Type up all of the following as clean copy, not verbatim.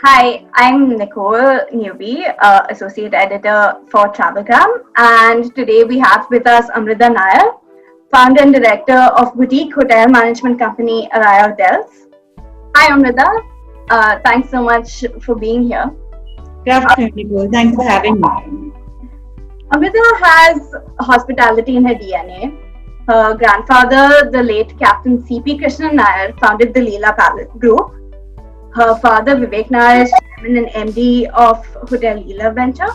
Hi, I'm Nicole Newby, Associate Editor for TravelDine, and today we have with us Amruda Nair, Founder and Director of boutique hotel management company Araiya Hotels. Hi, Amruda. Thanks so much for being here. Good afternoon, Nicole. Thanks for having me. Amrita has hospitality in her DNA. Her grandfather, the late Captain C.P. Krishnan Nair, founded the Leela Palace Group. Her father, Vivek Nair, is chairman and MD of Hotel Leela Venture.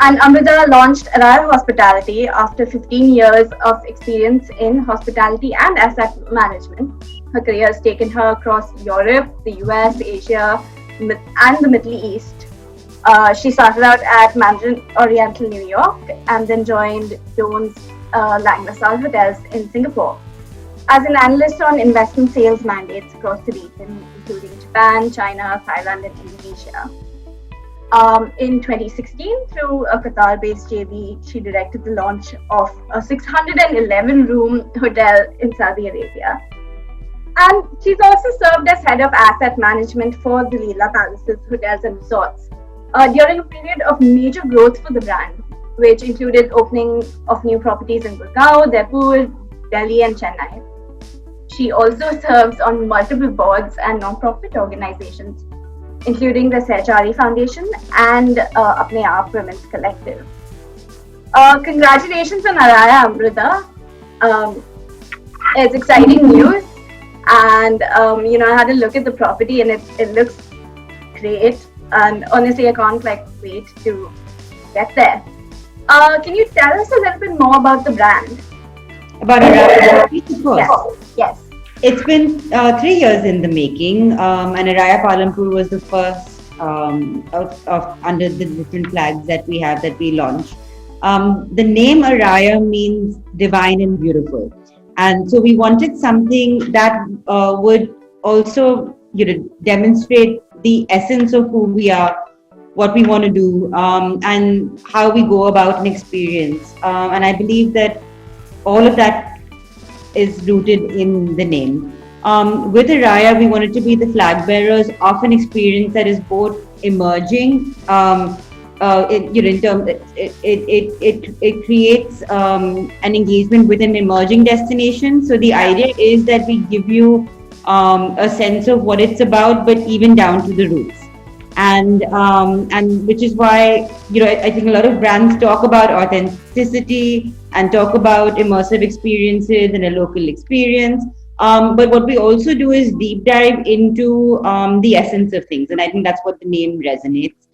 And Amrita launched Araiya Hospitality after 15 years of experience in hospitality and asset management. Her career has taken her across Europe, the US, Asia, and the Middle East. She started out at Mandarin Oriental, New York, and then joined Jones Lang LaSalle Hotels in Singapore as an analyst on investment sales mandates across the region, including Japan, China, Thailand, and Indonesia. In 2016, through a Qatar-based JV, she directed the launch of a 611-room hotel in Saudi Arabia. And she's also served as head of asset management for the Leela Palaces Hotels and Resorts during a period of major growth for the brand, which included opening of new properties in Gurgaon, Jaipur, Delhi, and Chennai. She also serves on multiple boards and non-profit organizations, including the Sehchari Foundation and Apne Aap Women's Collective. Congratulations on Araiya, Amruda. It's exciting news, and I had a look at the property, and it looks great. And honestly, I can't wait to get there. Can you tell us a little bit more about the brand? About Araiya, of course. Yes. It's been 3 years in the making, and Araiya Palampur was the first of under the different flags that we have that we launched. The name Araiya means divine and beautiful, and so we wanted something that would also demonstrate the essence of who we are, what we want to do, and how we go about an experience. And I believe that all of that is rooted in the name. With Araiya, we wanted to be the flag bearers of an experience that is both emerging. It creates an engagement with an emerging destination. So the idea is that we give you a sense of what it's about, but even down to the roots. And which is why I think a lot of brands talk about authenticity and talk about immersive experiences and a local experience. But what we also do is deep dive into the essence of things, and I think that's what the name resonates.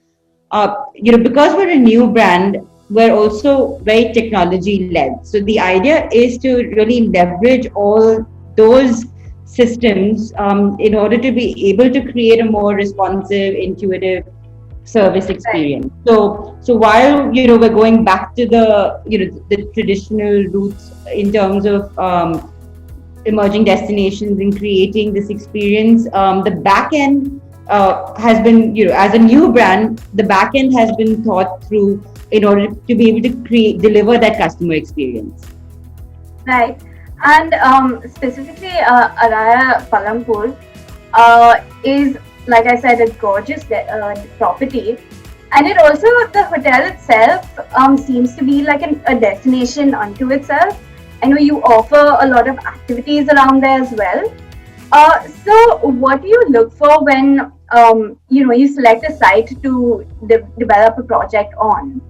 Because we're a new brand, we're also very technology led. So the idea is to really leverage all those systems in order to be able to create a more responsive, intuitive service experience. So while we're going back to the traditional roots in terms of emerging destinations and creating this experience, the back end has been, as a new brand, the back end has been thought through in order to be able to deliver that customer experience. Right. And specifically, Araiya Palampur is, like I said, a gorgeous property. And it also, the hotel itself seems to be like a destination unto itself. I know you offer a lot of activities around there as well. So what do you look for when you select a site to develop a project on?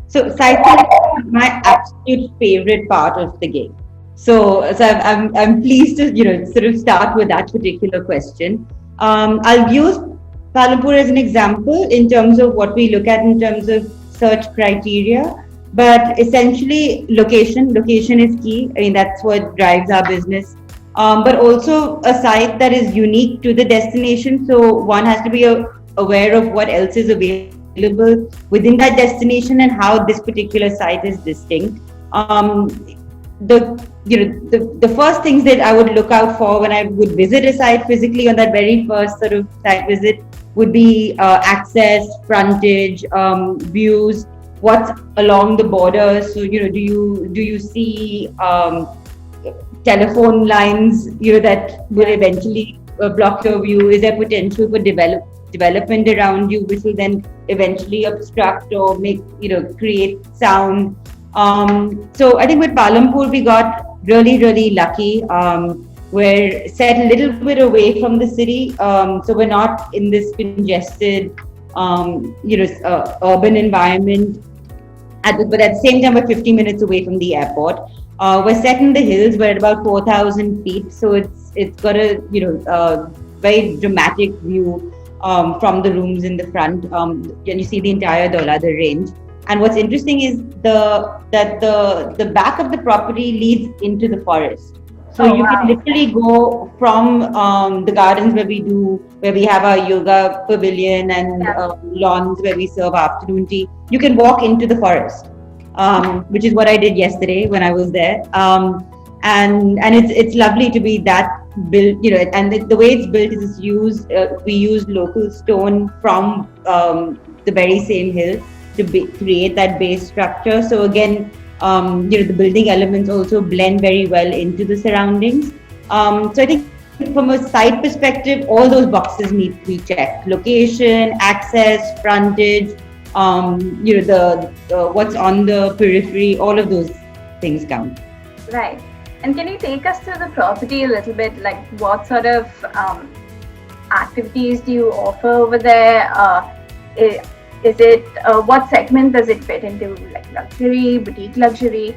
So site is my absolute favorite part of the game. So I'm pleased to sort of start with that particular question. I'll use Palampur as an example in terms of what we look at in terms of search criteria. But essentially, location is key. I mean, that's what drives our business. But also a site that is unique to the destination. So one has to be aware of what else is available within that destination and how this particular site is distinct. The first things that I would look out for when I would visit a site physically on that very first sort of site visit would be access, frontage, views, what's along the border. So do you see telephone lines that will eventually block your view? Is there potential for development around you, which will then eventually obstruct or make, create sound. So I think with Palampur, we got really, really lucky. We're set a little bit away from the city, so we're not in this congested, urban environment. But at the same time, we're 50 minutes away from the airport. We're set in the hills. We're at about 4,000 feet, so it's got a very dramatic view from the rooms in the front, and you see the entire Dolladhar range. And what's interesting is that the back of the property leads into the forest. So you can literally go from the gardens where we have our yoga pavilion and lawns where we serve afternoon tea. You can walk into the forest, which is what I did yesterday when I was there. And it's lovely to be that built, and the way it's built is we use local stone from the very same hill to create that base structure. So again, the building elements also blend very well into the surroundings. So I think from a site perspective, all those boxes need to be checked: location, access, frontage, what's on the periphery. All of those things count. Right. And can you take us through the property a little bit? Like, what sort of activities do you offer over there? Is it what segment does it fit into? Like luxury, boutique luxury?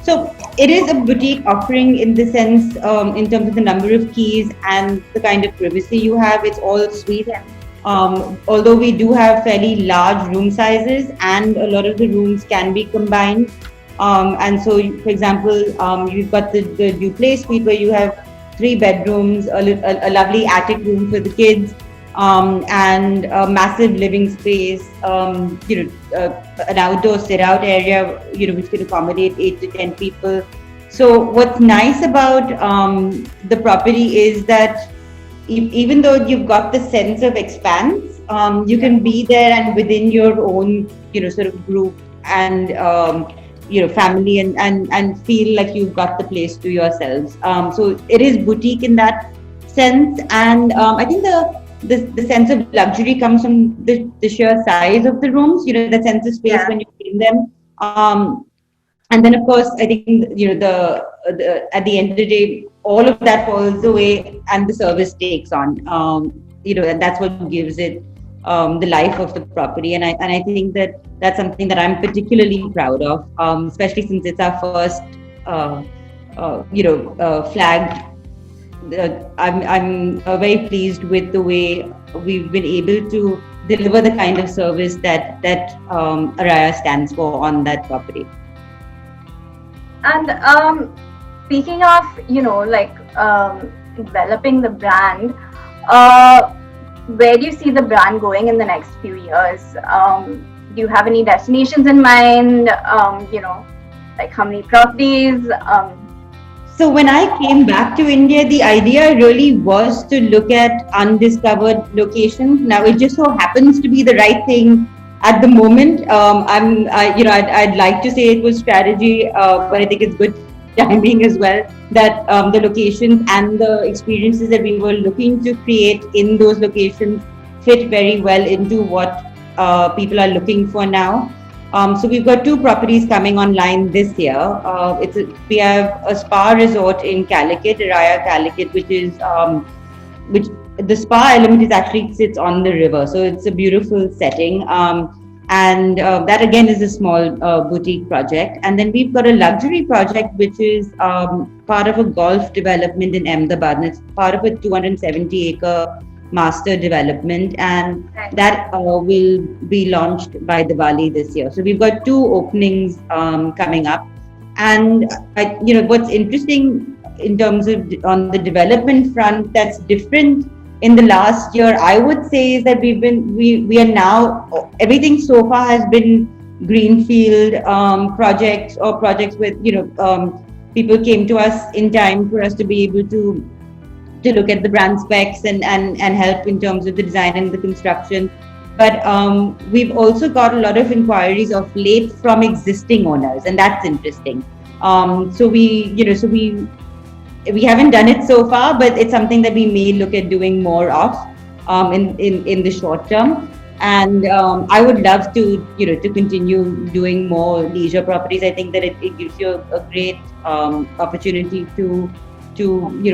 So it is a boutique offering in the sense, in terms of the number of keys and the kind of privacy you have. It's all suite. Yeah. Although we do have fairly large room sizes, and a lot of the rooms can be combined. And so, for example, you've got the duplex suite where you have 3 bedrooms, a lovely attic room for the kids, and a massive living space, an outdoor sit-out area, which can accommodate 8 to 10 people. So what's nice about the property is that even though you've got the sense of expanse, you can be there and within your own, sort of group and family and feel like you've got the place to yourselves. So it is boutique in that sense, and I think the sense of luxury comes from the sheer size of the rooms, the sense of space when you clean them. And then of course, I think, at the end of the day, all of that falls away and the service takes on, and that's what gives it the life of the property. And I think that's something that I'm particularly proud of, especially since it's our first, flag. I'm very pleased with the way we've been able to deliver the kind of service that Araiya stands for on that property. And speaking of, developing the brand, where do you see the brand going in the next few years? Do you have any destinations in mind? Like how many properties? So when I came back to India, the idea really was to look at undiscovered locations. Now it just so happens to be the right thing at the moment. I'd like to say it was strategy, but I think it's good timing as well, that the locations and the experiences that we were looking to create in those locations fit very well into what people are looking for now. So we've got 2 properties coming online this year. We have a spa resort in Calicut, Araiya Calicut, which the spa element is actually sits on the river, so it's a beautiful setting. And that again is a small boutique project. And then we've got a luxury project, which is part of a golf development in Ahmedabad. And it's part of a 270-acre master development, and that will be launched by Diwali this year. So we've got 2 openings coming up. And what's interesting in terms of on the development front that's different in the last year, I would say, is that we are now, everything so far has been greenfield projects or projects with, people came to us in time for us to be able to look at the brand specs and help in terms of the design and the construction. But we've also got a lot of inquiries of late from existing owners, and that's interesting. So we haven't done it so far, but it's something that we may look at doing more of. in the short term. And I would love to, to continue doing more leisure properties. I think that it gives you a great opportunity to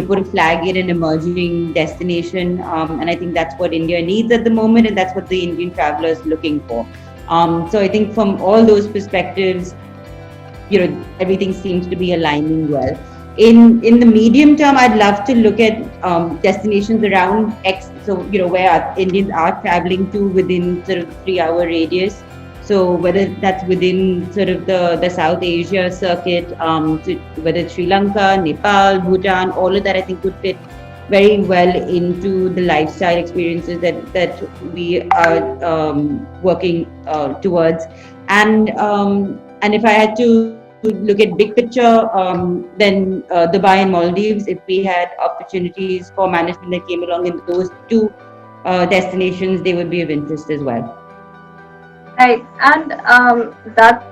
put a flag in an emerging destination, and I think that's what India needs at the moment, and that's what the Indian traveler is looking for. So I think from all those perspectives, everything seems to be aligning well. In the medium term, I'd love to look at destinations around X, so where Indians are traveling to within sort of 3-hour radius. So whether that's within sort of the South Asia circuit, whether it's Sri Lanka, Nepal, Bhutan, all of that I think would fit very well into the lifestyle experiences that we are working towards. And if I had to look at big picture, then Dubai and Maldives, if we had opportunities for management that came along in those two destinations, they would be of interest as well. Right, and that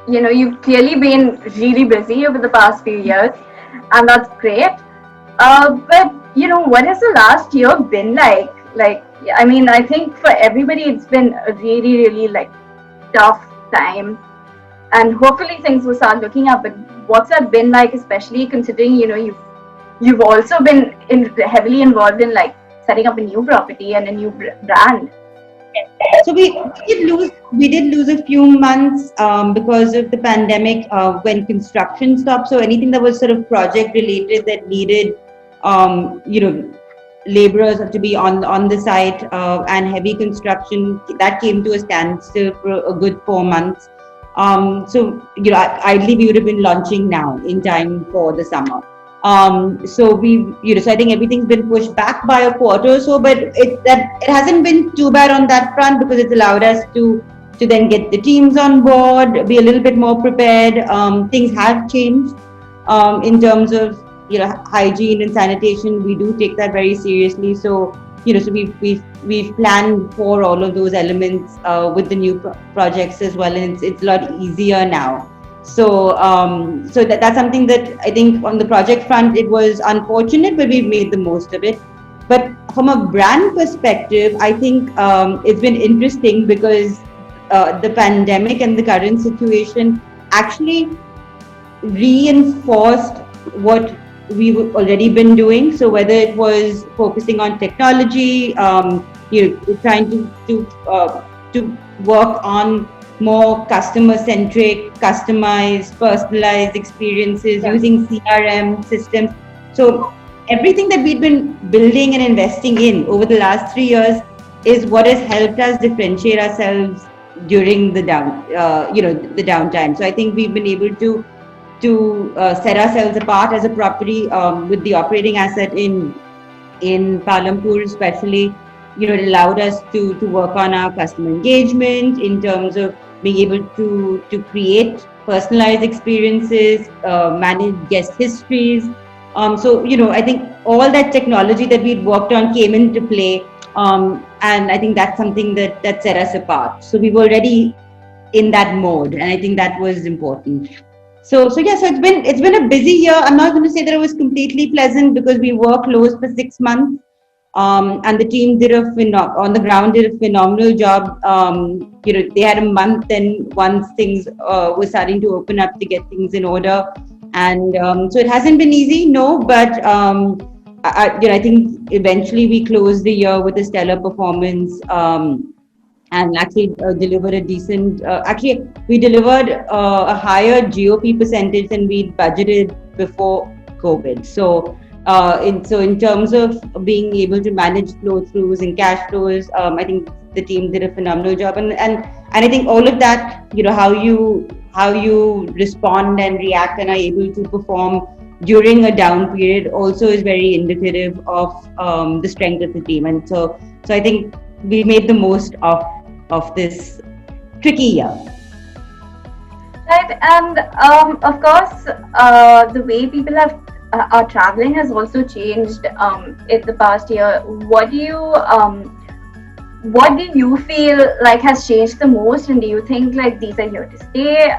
you've clearly been really busy over the past few years, and that's great. But what has the last year been like? Like, I mean, I think for everybody it's been a really, really tough time, and hopefully things will start looking up. But what's that been like, especially considering you've also been heavily involved in setting up a new property and a new brand. So we did lose a few months because of the pandemic when construction stopped. So anything that was sort of project related that needed laborers to be on the site and heavy construction, that came to a standstill for a good 4 months. So ideally we would have been launching now in time for the summer. So so I think everything's been pushed back by a quarter or so, but it hasn't been too bad on that front because it's allowed us to then get the teams on board, be a little bit more prepared. Things have changed in terms of hygiene and sanitation. We do take that very seriously. So so we've planned for all of those elements with the new projects as well, and it's a lot easier now. So that's something that I think on the project front it was unfortunate, but we've made the most of it. But from a brand perspective, I think it's been interesting because the pandemic and the current situation actually reinforced what we've already been doing. So whether it was focusing on technology, trying to work on more customer-centric, customized, personalized experiences using CRM systems. So everything that we've been building and investing in over the last 3 years is what has helped us differentiate ourselves during the downtime. So I think we've been able to set ourselves apart as a property with the operating asset in Palampur especially. It allowed us to work on our customer engagement in terms of being able to create personalized experiences, manage guest histories. So I think all that technology that we'd worked on came into play, and I think that's something that set us apart. So we were already in that mode, and I think that was important. So it's been a busy year. I'm not going to say that it was completely pleasant because we were closed for 6 months. And the team on the ground did a phenomenal job. They had a month, and once things were starting to open up to get things in order, and so it hasn't been easy, no. But I think eventually we closed the year with a stellar performance, and actually delivered a decent. Actually, we delivered a higher GOP percentage than we budgeted before COVID. So. In terms of being able to manage flow-throughs and cash flows, I think the team did a phenomenal job, and I think all of that, how you respond and react and are able to perform during a down period also is very indicative of the strength of the team, and so I think we made the most of this tricky year. Right, and of course, the way people our traveling has also changed in the past year. What do you feel like has changed the most, and do you think these are here to stay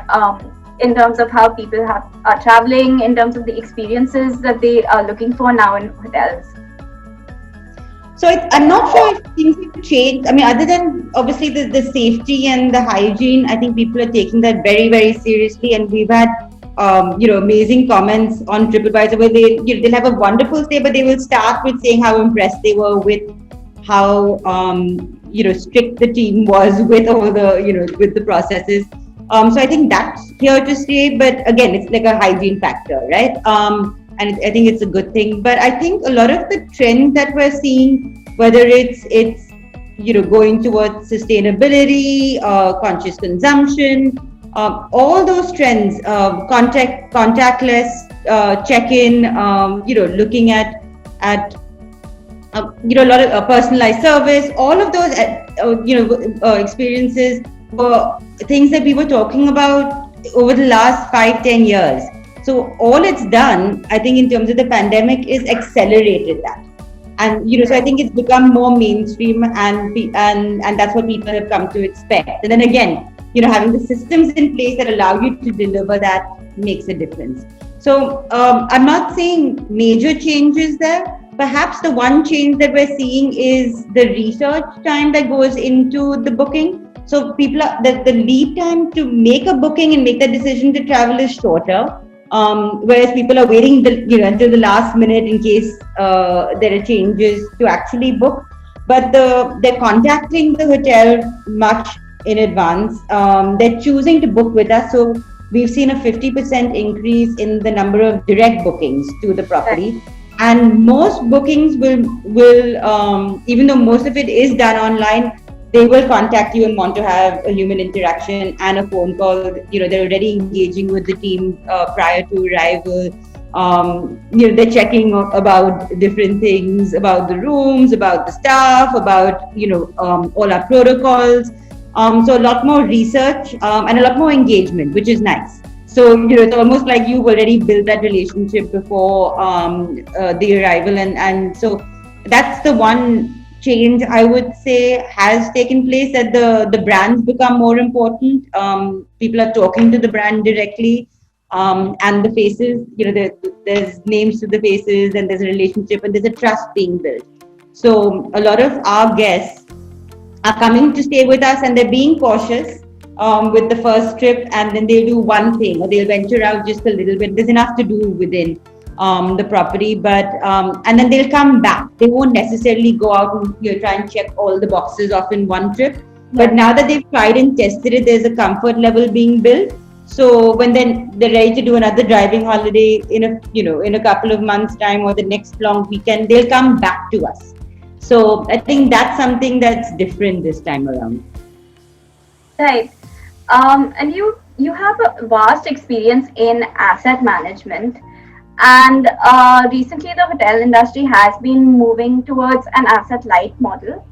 in terms of how people are traveling, in terms of the experiences that they are looking for now in hotels? So I'm not sure if things have changed. I mean, other than obviously the safety and the hygiene, I think people are taking that very, very seriously. And we've had, amazing comments on TripAdvisor where they'll have a wonderful stay, but they will start with saying how impressed they were with how, strict the team was with all the, with the processes. So I think that's here to stay. But again, it's like a hygiene factor, right? And I think it's a good thing. But I think a lot of the trends that we're seeing, whether it's going towards sustainability, conscious consumption, all those trends, contactless check-in, looking at a lot of personalized service, all of those experiences were things that we were talking about over the last 5-10 years. So all it's done, I think, in terms of the pandemic, is accelerated that, and so I think it's become more mainstream, and that's what people have come to expect. And then again, having the systems in place that allow you to deliver that makes a difference. So I'm not seeing major changes there. Perhaps the one change that we're seeing is the research time that goes into the booking. So people the lead time to make a booking and make that decision to travel is shorter. Whereas people are waiting until the last minute in case there are changes to actually book. But they're contacting the hotel much in advance. They're choosing to book with us. So we've seen a 50% increase in the number of direct bookings to the property. And most bookings will even though most of it is done online, they will contact you and want to have a human interaction and a phone call. They're already engaging with the team prior to arrival. They're checking about different things, about the rooms, about the staff, about all our protocols. So a lot more research and a lot more engagement, which is nice. So it's almost like you've already built that relationship before the arrival, and so that's the one change I would say has taken place, that the brands become more important. People are talking to the brand directly, and the faces, there's names to the faces, and there's a relationship and there's a trust being built. So a lot of our guests are coming to stay with us, and they're being cautious with the first trip, and then they'll do one thing or they'll venture out just a little bit. There's enough to do within the property, but and then they'll come back. They won't necessarily go out and try and check all the boxes off in one trip. But now that they've tried and tested it, there's a comfort level being built. So when they're ready to do another driving holiday in a couple of months' time or the next long weekend, they'll come back to us. So I think that's something that's different this time around. Right. And you have a vast experience in asset management, and recently the hotel industry has been moving towards an asset light model.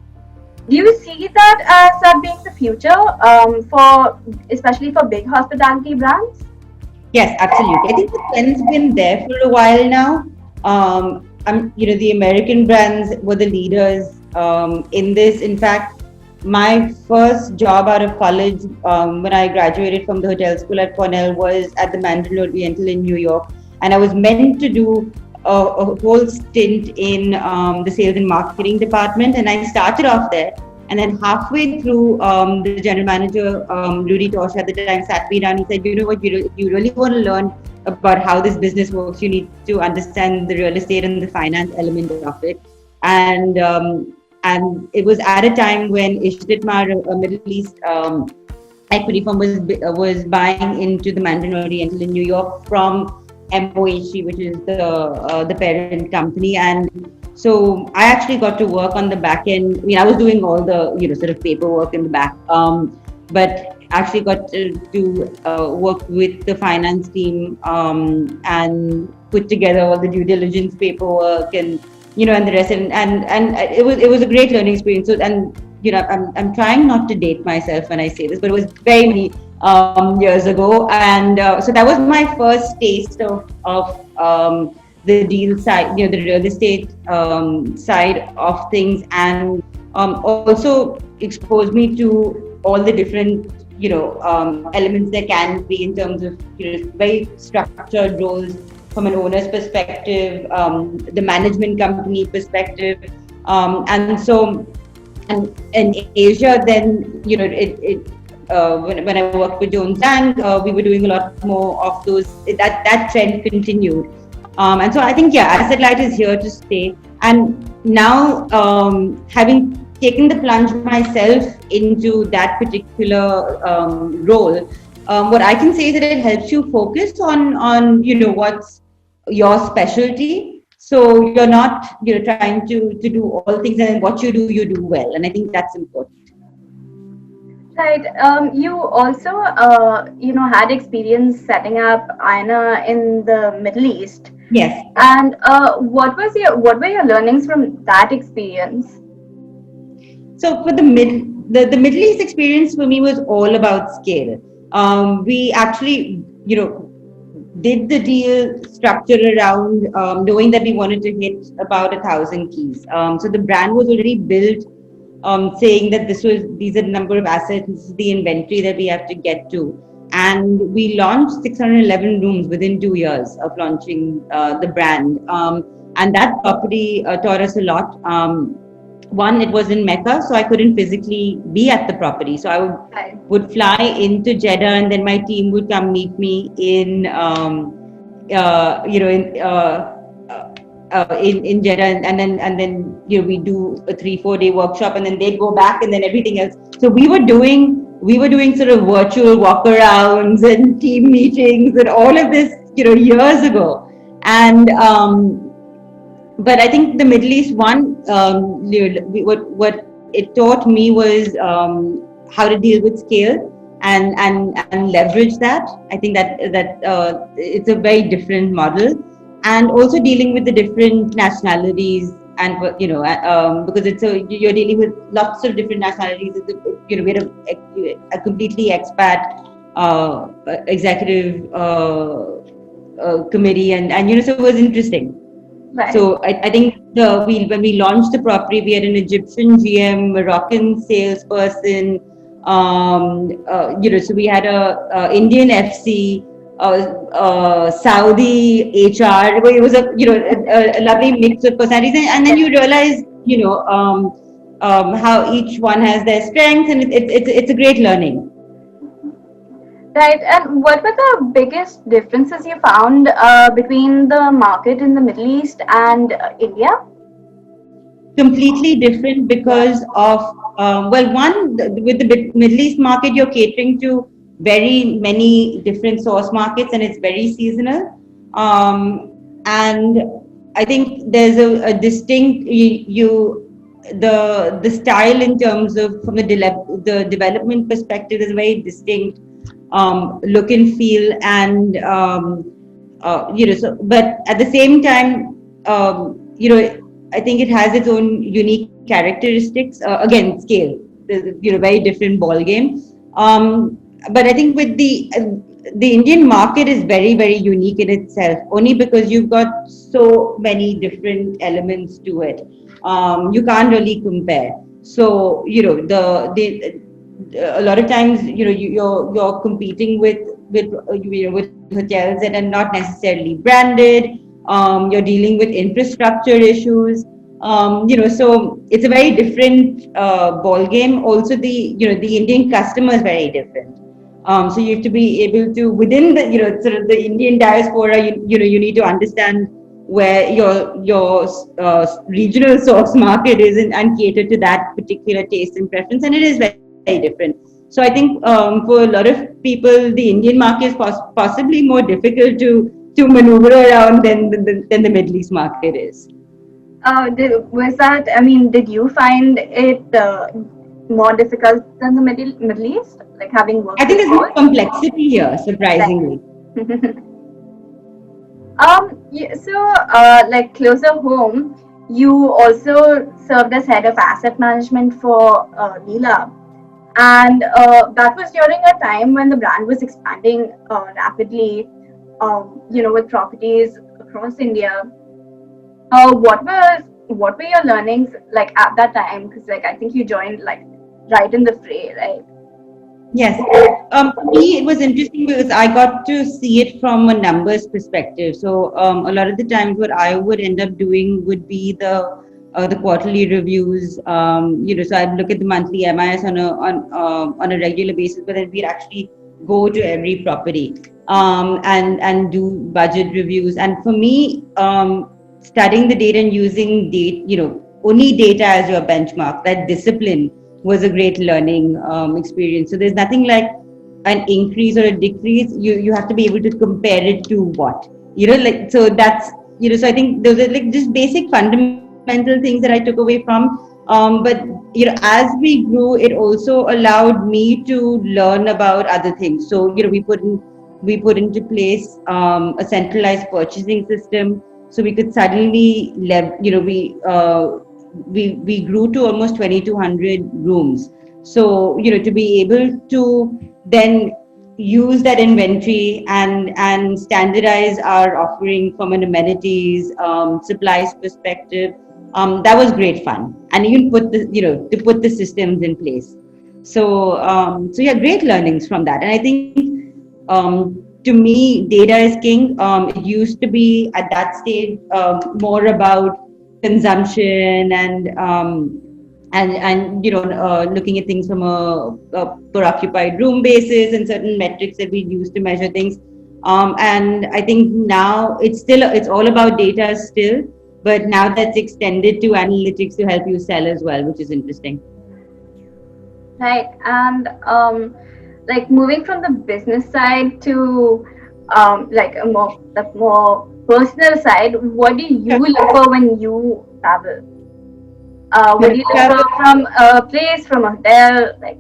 Do you see that as being the future, especially for big hospitality brands? Yes, absolutely. I think the trend's been there for a while now. The American brands were the leaders in this. In fact, my first job out of college, when I graduated from the hotel school at Cornell, was at the Mandarin Oriental in New York, and I was meant to do a whole stint in the sales and marketing department, and I started off there. And then halfway through, the general manager, Rudy Tosh at the time, sat me down. He said, "You know what? You really want to learn about how this business works. You need to understand the real estate and the finance element of it." And it was at a time when Ishtitmar, a Middle East equity firm, was buying into the Mandarin Oriental in New York from MOHC, which is the parent company. And so I actually got to work on the back end. I mean, I was doing all the sort of paperwork in the back, but actually got to work with the finance team and put together all the due diligence paperwork and and the rest. And it was a great learning experience. So, and I'm trying not to date myself when I say this, but it was very many years ago, and so that was my first taste of the deal side, the real estate side of things, and also exposed me to all the different elements there can be in terms of very structured roles from an owner's perspective, the management company perspective, And so, and in Asia, then when I worked with Jones Lang, we were doing a lot more of those. That trend continued, and so I think asset light is here to stay. And now, having taken the plunge myself into that particular role, what I can say is that it helps you focus on what's your specialty. So you're not trying to do all things, and what you do well, and I think that's important. Right. You also, had experience setting up Aina in the Middle East. Yes. And what were your learnings from that experience? So for the Middle East experience for me was all about scale. We actually, did the deal structure around knowing that we wanted to hit about 1,000 keys. So the brand was already built, saying that these are the number of assets, this is the inventory that we have to get to. And we launched 611 rooms within 2 years of launching the brand. And that property taught us a lot. One, it was in Mecca, so I couldn't physically be at the property. So I would fly into Jeddah, and then my team would come meet me in Jeddah, and then we do a 3-4 day workshop, and then they'd go back, and then everything else. So we were doing sort of virtual walkarounds and team meetings and all of this years ago. And but I think the Middle East one, what it taught me was how to deal with scale and leverage that. I think that it's a very different model, and also dealing with the different nationalities, and because you're dealing with lots of different nationalities. We're a completely expat executive committee, and so it was interesting. Right. So I think when we launched the property, we had an Egyptian GM, Moroccan salesperson, so we had a Indian FC, Saudi HR. It was a lovely mix of personalities, and then you realize how each one has their strengths, and it's a great learning. Right. And what were the biggest differences you found between the market in the Middle East and India? Completely different because of, one, with the Middle East market, you're catering to very many different source markets, and it's very seasonal. And I think there's a distinct, the style in terms of, from the development perspective, is very distinct. Look and feel, and but at the same time, I think it has its own unique characteristics. Again, scale, very different ball game. But I think with the Indian market is very, very unique in itself, only because you've got so many different elements to it. You can't really compare. So a lot of times, you're competing with hotels that are not necessarily branded. You're dealing with infrastructure issues. So it's a very different ball game. Also, the Indian customer is very different. So you have to be able to, within the sort of the Indian diaspora, you need to understand where your regional source market is, and cater to that particular taste and preference, and it is very different. So I think for a lot of people, the Indian market is possibly more difficult to maneuver around than the Middle East market is. Did you find it more difficult than the Middle East? Like, having worked? I think there's more complexity here, surprisingly. Like closer home, you also served as head of asset management for Leela. And that was during a time when the brand was expanding rapidly, with properties across India. What were your learnings like at that time? Because I think you joined right in the fray, right? Yes. For me, it was interesting because I got to see it from a numbers perspective. So a lot of the times, what I would end up doing would be the the quarterly reviews. So I'd look at the monthly MIS on a regular basis, but then we'd actually go to every property and do budget reviews. And for me, studying the data and using data, only data as your benchmark, that discipline was a great learning experience. So there's nothing like an increase or a decrease. You have to be able to compare it to what, so that's, so I think those are like just basic fundamental things that I took away from. But as we grew, it also allowed me to learn about other things. So we put into place a centralized purchasing system, so we could suddenly we grew to almost 2,200 rooms. So to be able to then use that inventory and standardize our offering from an amenities supplies perspective, that was great fun. And even to put the systems in place. So yeah, great learnings from that. And I think to me, data is king. It used to be at that stage more about consumption and looking at things from a per occupied room basis and certain metrics that we use to measure things. And I think now it's all about data still, but now that's extended to analytics to help you sell as well, which is interesting. Right. And like moving from the business side to like a more personal side, what do you look for when you travel? What do you look for from a place, from a hotel, like?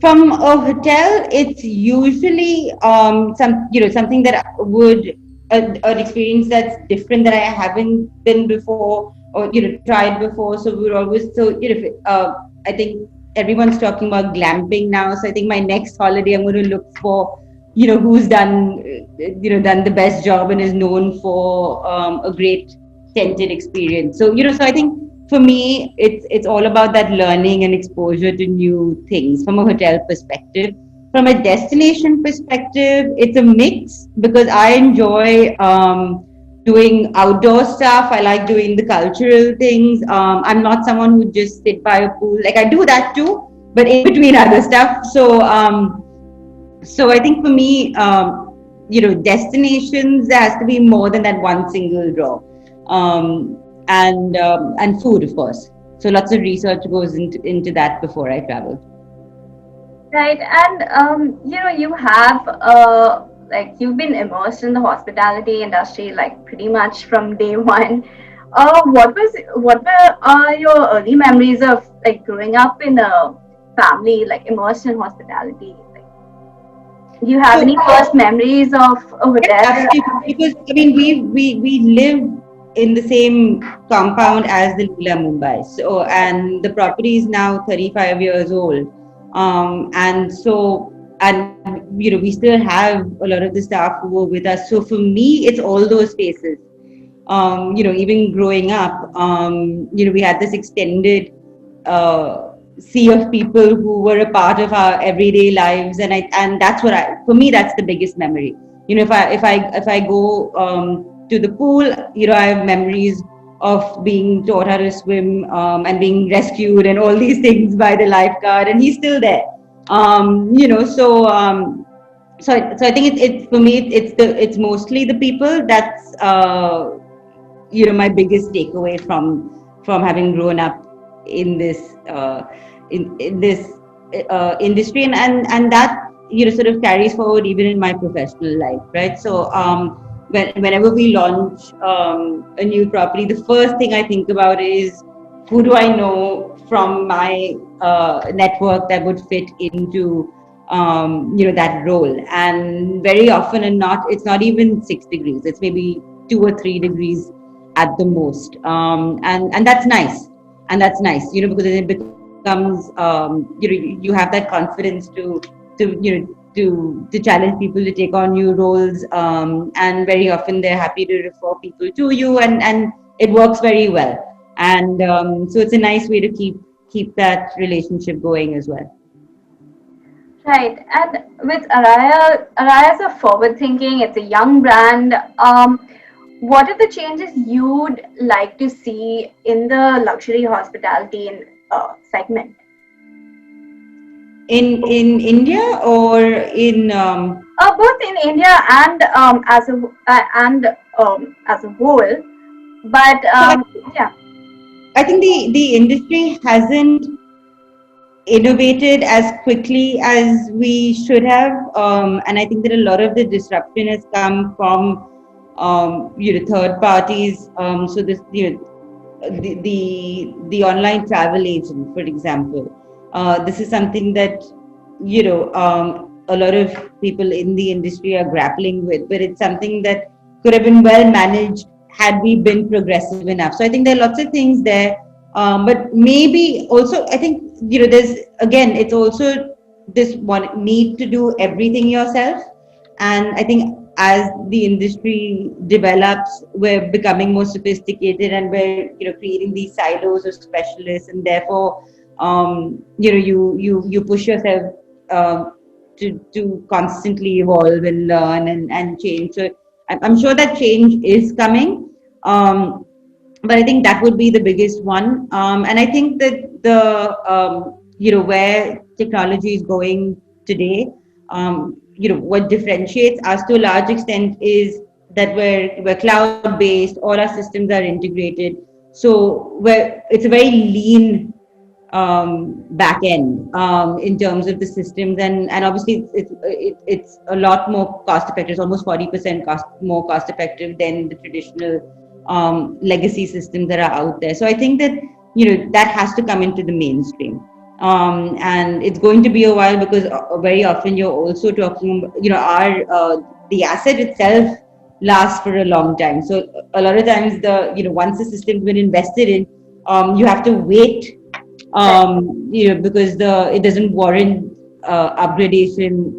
From a hotel, it's usually something that would an experience that's different that I haven't been before or tried before. So we're always I think everyone's talking about glamping now. So I think my next holiday I'm going to look for who's done the best job and is known for a great tented experience. So so I think for me, it's all about that learning and exposure to new things from a hotel perspective. From a destination perspective, it's a mix because I enjoy doing outdoor stuff. I like doing the cultural things. I'm not someone who just sit by a pool. Like I do that too, but in between other stuff. So I think for me, destinations, there has to be more than that one single draw. And food, of course. So lots of research goes into that before I travel. Right. And you have like you've been immersed in the hospitality industry like pretty much from day one. What were your early memories of like growing up in a family like immersed in hospitality? Like, do you have any first memories of a hotel? Absolutely, because I mean we live in the same compound as the Leela Mumbai. So and the property is now 35 years old. And we still have a lot of the staff who were with us. So for me, it's all those spaces. Even growing up, we had this extended sea of people who were a part of our everyday lives, and that's for me, that's the biggest memory. If I go to the pool, I have memories of being taught how to swim and being rescued and all these things by the lifeguard, and he's still there. So I think it's for me it's mostly the people. That's my biggest takeaway from having grown up in this in this industry, and that sort of carries forward even in my professional life, right? So whenever we launch a new property, the first thing I think about is who do I know from my network that would fit into that role. And very often and not, it's not even 6 degrees. It's maybe 2 or 3 degrees at the most. And that's nice. And that's nice, because it becomes you have that confidence to challenge people to take on new roles, and very often they're happy to refer people to you, and it works very well. And so it's a nice way to keep that relationship going as well. Right. And with Araiya is a forward thinking, it's a young brand. what are the changes you'd like to see in the luxury hospitality segment? In India or in Both in India and as a whole. But so yeah, I think the industry hasn't innovated as quickly as we should have, and I think that a lot of the disruption has come from third parties. So this the online travel agent, for example. This is something that a lot of people in the industry are grappling with, but it's something that could have been well managed had we been progressive enough. So I think there are lots of things there, but maybe also I think there's again it's also this one need to do everything yourself, and I think as the industry develops, we're becoming more sophisticated, and we're creating these silos of specialists, and therefore you push yourself to constantly evolve and learn and change. So I'm sure that change is coming. But I think that would be the biggest one. And I think that where technology is going today, what differentiates us to a large extent is that we're cloud based, all our systems are integrated. So it's a very lean back end in terms of the systems, and obviously it's a lot more cost effective. It's almost 40% more cost effective than the traditional legacy systems that are out there. So I think that that has to come into the mainstream, and it's going to be a while, because very often you're also talking our the asset itself lasts for a long time. So a lot of times once the system's been invested in, you have to wait because it doesn't warrant upgradation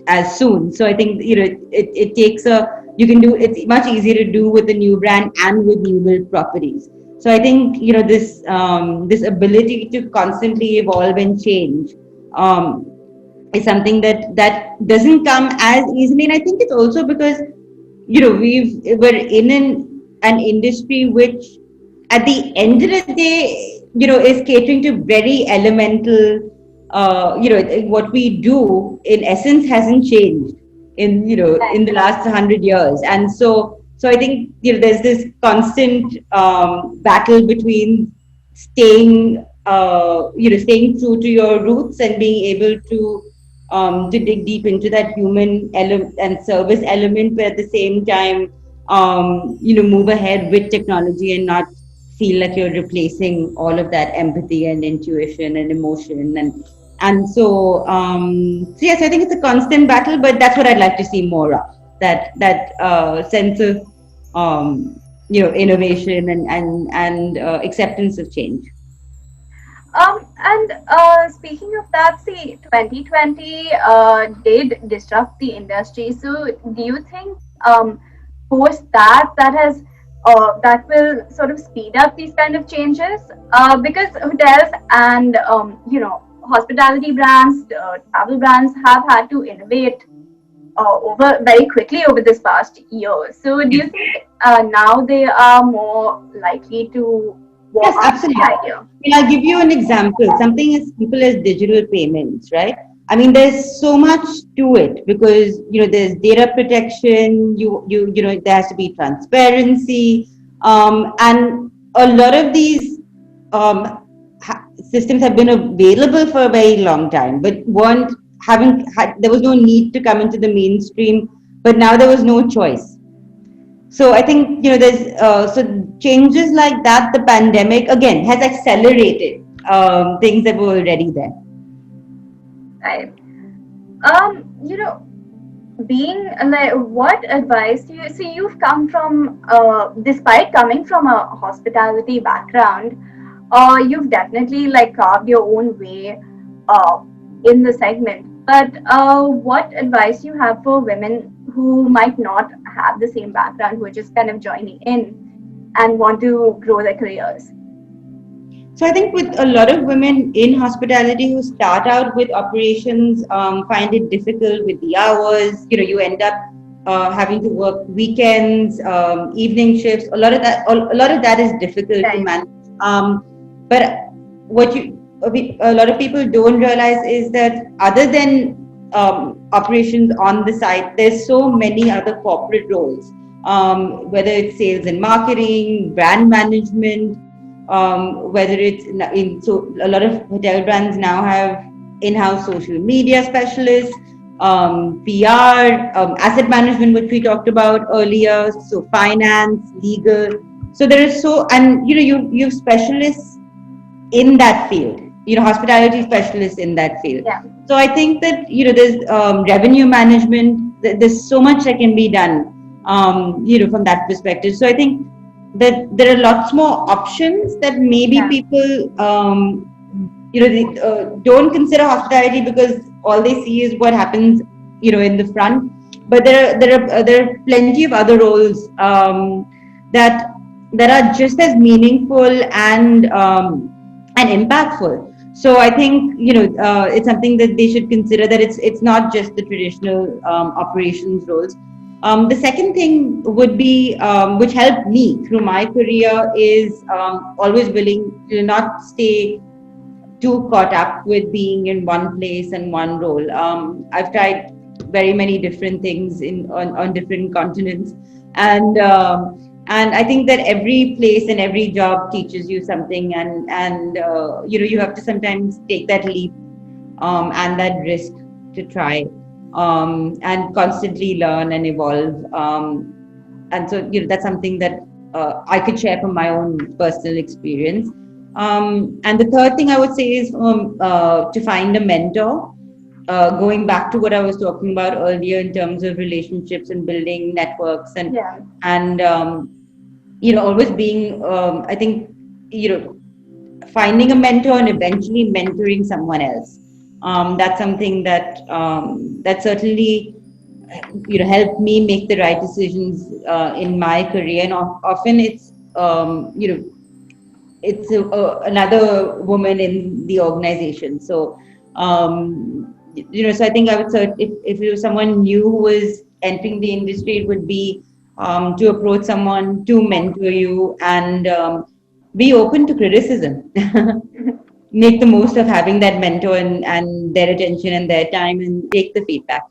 as soon. So I think it takes you can do it's much easier to do with a new brand and with new build properties. So I think this ability to constantly evolve and change is something that doesn't come as easily. And I think it's also because we're in an industry which at the end of the day is catering to very elemental what we do in essence hasn't changed in the last 100 years. And so I think there's this constant battle between staying true to your roots and being able to dig deep into that human element and service element, but at the same time move ahead with technology and not feel like you're replacing all of that empathy and intuition and emotion. So yes, I think it's a constant battle, but that's what I'd like to see more of, that sense of innovation and acceptance of change. And speaking of that, see, 2020 did disrupt the industry. So, do you think post that will sort of speed up these kind of changes? Because hotels and hospitality brands, travel brands have had to innovate over very quickly over this past year. So, do you think now they are more likely to Yes, walk on the absolutely. idea? I'll give you an example. Something as simple as digital payments, right? I mean, there's so much to it, because there's data protection. There has to be transparency, and a lot of these systems have been available for a very long time, but weren't having had. There was no need to come into the mainstream, but now there was no choice. So I think there's so changes like that. The pandemic again has accelerated things that were already there. Right. You know, being like, what advice do you see? You've come from, despite coming from a hospitality background, you've definitely like carved your own way uh, in the segment. But what advice do you have for women who might not have the same background, who are just kind of joining in and want to grow their careers? So I think with a lot of women in hospitality who start out with operations, find it difficult with the hours. You end up having to work weekends, evening shifts. A lot of that is difficult to Right. manage. But what a lot of people don't realize is that other than operations on the site, there's so many other corporate roles, whether it's sales and marketing, brand management, whether it's so a lot of hotel brands now have in-house social media specialists, PR, asset management, which we talked about earlier, so finance, legal. So there is and you have specialists in that field, hospitality specialists in that field. Yeah. So I think that, there's revenue management, there's so much that can be done, from that perspective. So I think that there are lots more options that maybe Yeah. people, don't consider hospitality because all they see is what happens, in the front. But there are plenty of other roles that are just as meaningful and impactful. So I think it's something that they should consider, that it's not just the traditional operations roles. The second thing would be, which helped me through my career, is always willing to not stay too caught up with being in one place and one role. I've tried very many different things on different continents, and I think that every place and every job teaches you something, and you have to sometimes take that leap and that risk to try, and constantly learn and evolve. And so that's something that I could share from my own personal experience. And the third thing I would say is to find a mentor. Going back to what I was talking about earlier in terms of relationships and building networks, and always being, I think, finding a mentor and eventually mentoring someone else. That's something that that certainly helped me make the right decisions in my career. And often it's it's another woman in the organization. So so I think I would say, if you were someone new who was entering the industry, it would be to approach someone to mentor you, and be open to criticism. Make the most of having that mentor and their attention and their time, and take the feedback.